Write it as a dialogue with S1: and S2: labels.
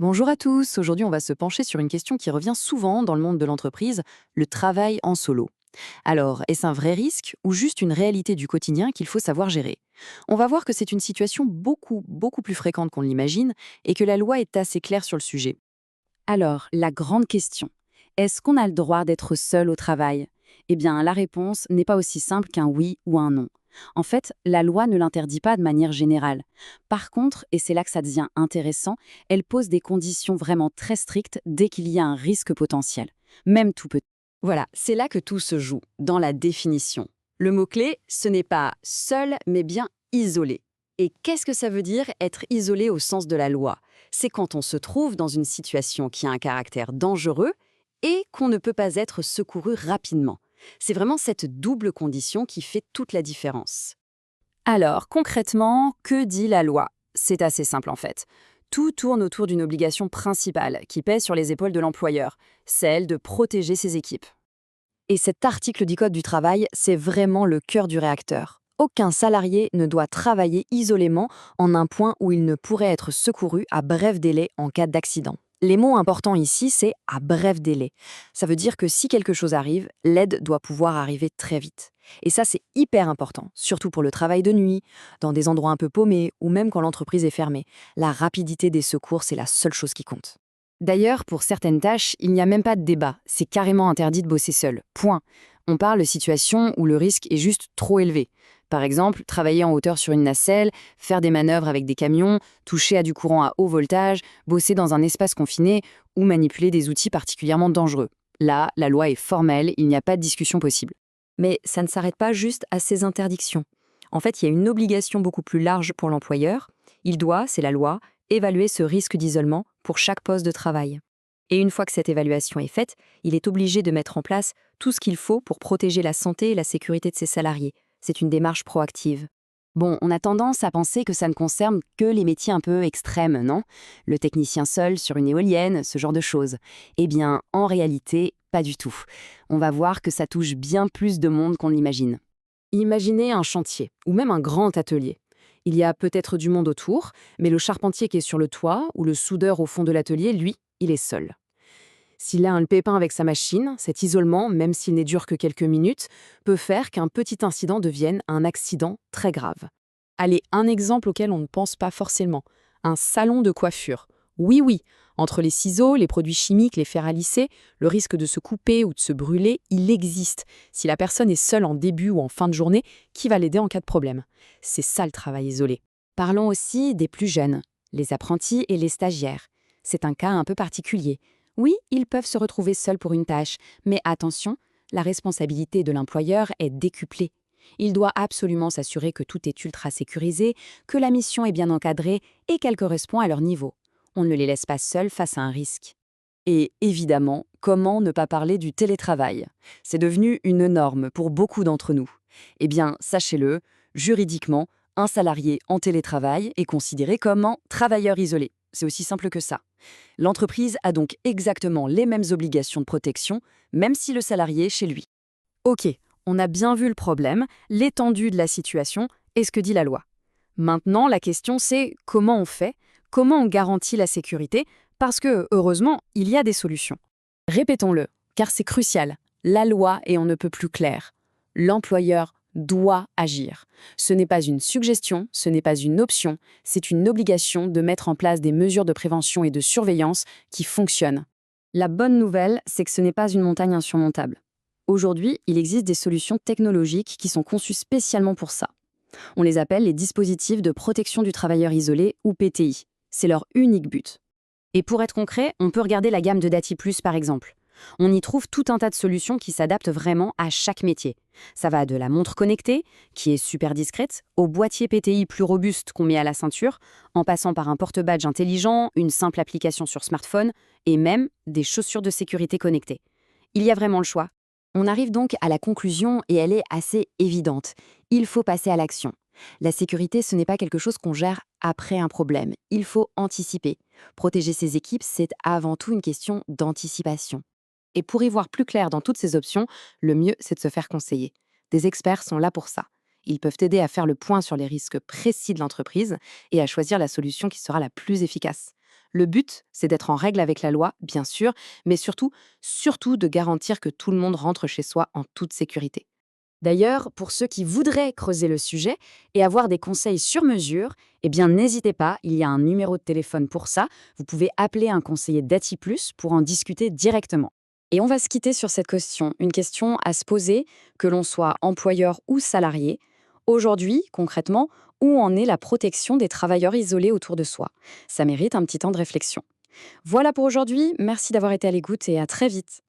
S1: Bonjour à tous, aujourd'hui on va se pencher sur une question qui revient souvent dans le monde de l'entreprise, le travail en solo. Alors, est-ce un vrai risque ou juste une réalité du quotidien qu'il faut savoir gérer? On va voir que c'est une situation beaucoup plus fréquente qu'on l'imagine et que la loi est assez claire sur le sujet.
S2: Alors, la grande question, est-ce qu'on a le droit d'être seul au travail? Eh bien, la réponse n'est pas aussi simple qu'un oui ou un non. En fait, la loi ne l'interdit pas de manière générale. Par contre, et c'est là que ça devient intéressant, elle pose des conditions vraiment très strictes dès qu'il y a un risque potentiel, même tout petit.
S1: Voilà, c'est là que tout se joue, dans la définition. Le mot-clé, ce n'est pas seul, mais bien isolé. Et qu'est-ce que ça veut dire être isolé au sens de la loi? C'est quand on se trouve dans une situation qui a un caractère dangereux et qu'on ne peut pas être secouru rapidement. C'est vraiment cette double condition qui fait toute la différence.
S2: Alors, concrètement, que dit la loi? C'est assez simple en fait. Tout tourne autour d'une obligation principale qui pèse sur les épaules de l'employeur, celle de protéger ses équipes.
S1: Et cet article du Code du travail, c'est vraiment le cœur du réacteur. Aucun salarié ne doit travailler isolément en un point où il ne pourrait être secouru à bref délai en cas d'accident. Les mots importants ici, c'est à bref délai. Ça veut dire que si quelque chose arrive, l'aide doit pouvoir arriver très vite. Et ça, c'est hyper important, surtout pour le travail de nuit, dans des endroits un peu paumés ou même quand l'entreprise est fermée. La rapidité des secours, c'est la seule chose qui compte. D'ailleurs, pour certaines tâches, il n'y a même pas de débat, c'est carrément interdit de bosser seul. Point. On parle de situations où le risque est juste trop élevé. Par exemple, travailler en hauteur sur une nacelle, faire des manœuvres avec des camions, toucher à du courant à haut voltage, bosser dans un espace confiné ou manipuler des outils particulièrement dangereux. Là, la loi est formelle, il n'y a pas de discussion possible. Mais ça ne s'arrête pas juste à ces interdictions. En fait, il y a une obligation beaucoup plus large pour l'employeur. Il doit, c'est la loi, évaluer ce risque d'isolement pour chaque poste de travail. Et une fois que cette évaluation est faite, il est obligé de mettre en place tout ce qu'il faut pour protéger la santé et la sécurité de ses salariés. C'est une démarche proactive. Bon, on a tendance à penser que ça ne concerne que les métiers un peu extrêmes, non? Le technicien seul sur une éolienne, ce genre de choses. Eh bien, en réalité, pas du tout. On va voir que ça touche bien plus de monde qu'on l'imagine. Imaginez un chantier, ou même un grand atelier. Il y a peut-être du monde autour, mais le charpentier qui est sur le toit ou le soudeur au fond de l'atelier, lui, il est seul. S'il a un pépin avec sa machine, cet isolement, même s'il n'est dur que quelques minutes, peut faire qu'un petit incident devienne un accident très grave. Allez, un exemple auquel on ne pense pas forcément. Un salon de coiffure. Oui, oui, entre les ciseaux, les produits chimiques, les fers à lisser, le risque de se couper ou de se brûler, il existe. Si la personne est seule en début ou en fin de journée, qui va l'aider en cas de problème? C'est ça le travail isolé. Parlons aussi des plus jeunes, les apprentis et les stagiaires. C'est un cas un peu particulier. Oui, ils peuvent se retrouver seuls pour une tâche, mais attention, la responsabilité de l'employeur est décuplée. Il doit absolument s'assurer que tout est ultra sécurisé, que la mission est bien encadrée et qu'elle correspond à leur niveau. On ne les laisse pas seuls face à un risque. Et évidemment, comment ne pas parler du télétravail? C'est devenu une norme pour beaucoup d'entre nous. Eh bien, sachez-le, juridiquement, un salarié en télétravail est considéré comme un travailleur isolé. C'est aussi simple que ça. L'entreprise a donc exactement les mêmes obligations de protection, même si le salarié est chez lui. Ok, on a bien vu le problème, l'étendue de la situation et ce que dit la loi. Maintenant, la question c'est comment on fait, comment on garantit la sécurité, parce que, heureusement, il y a des solutions. Répétons-le, car c'est crucial. La loi est on ne peut plus claire. L'employeur doit agir. Ce n'est pas une suggestion, ce n'est pas une option, c'est une obligation de mettre en place des mesures de prévention et de surveillance qui fonctionnent. La bonne nouvelle, c'est que ce n'est pas une montagne insurmontable. Aujourd'hui, il existe des solutions technologiques qui sont conçues spécialement pour ça. On les appelle les dispositifs de protection du travailleur isolé ou PTI. C'est leur unique but. Et pour être concret, on peut regarder la gamme de Dati Plus par exemple. On y trouve tout un tas de solutions qui s'adaptent vraiment à chaque métier. Ça va de la montre connectée, qui est super discrète, au boîtier PTI plus robuste qu'on met à la ceinture, en passant par un porte-badge intelligent, une simple application sur smartphone, et même des chaussures de sécurité connectées. Il y a vraiment le choix. On arrive donc à la conclusion et elle est assez évidente. Il faut passer à l'action. La sécurité, ce n'est pas quelque chose qu'on gère après un problème. Il faut anticiper. Protéger ses équipes, c'est avant tout une question d'anticipation. Et pour y voir plus clair dans toutes ces options, le mieux, c'est de se faire conseiller. Des experts sont là pour ça. Ils peuvent t'aider à faire le point sur les risques précis de l'entreprise et à choisir la solution qui sera la plus efficace. Le but, c'est d'être en règle avec la loi, bien sûr, mais surtout de garantir que tout le monde rentre chez soi en toute sécurité.
S2: D'ailleurs, pour ceux qui voudraient creuser le sujet et avoir des conseils sur mesure, eh bien n'hésitez pas, il y a un numéro de téléphone pour ça. Vous pouvez appeler un conseiller d'ATI+, pour en discuter directement. Et on va se quitter sur cette question, une question à se poser, que l'on soit employeur ou salarié. Aujourd'hui, concrètement, où en est la protection des travailleurs isolés autour de soi? Ça mérite un petit temps de réflexion. Voilà pour aujourd'hui, merci d'avoir été à l'écoute et à très vite.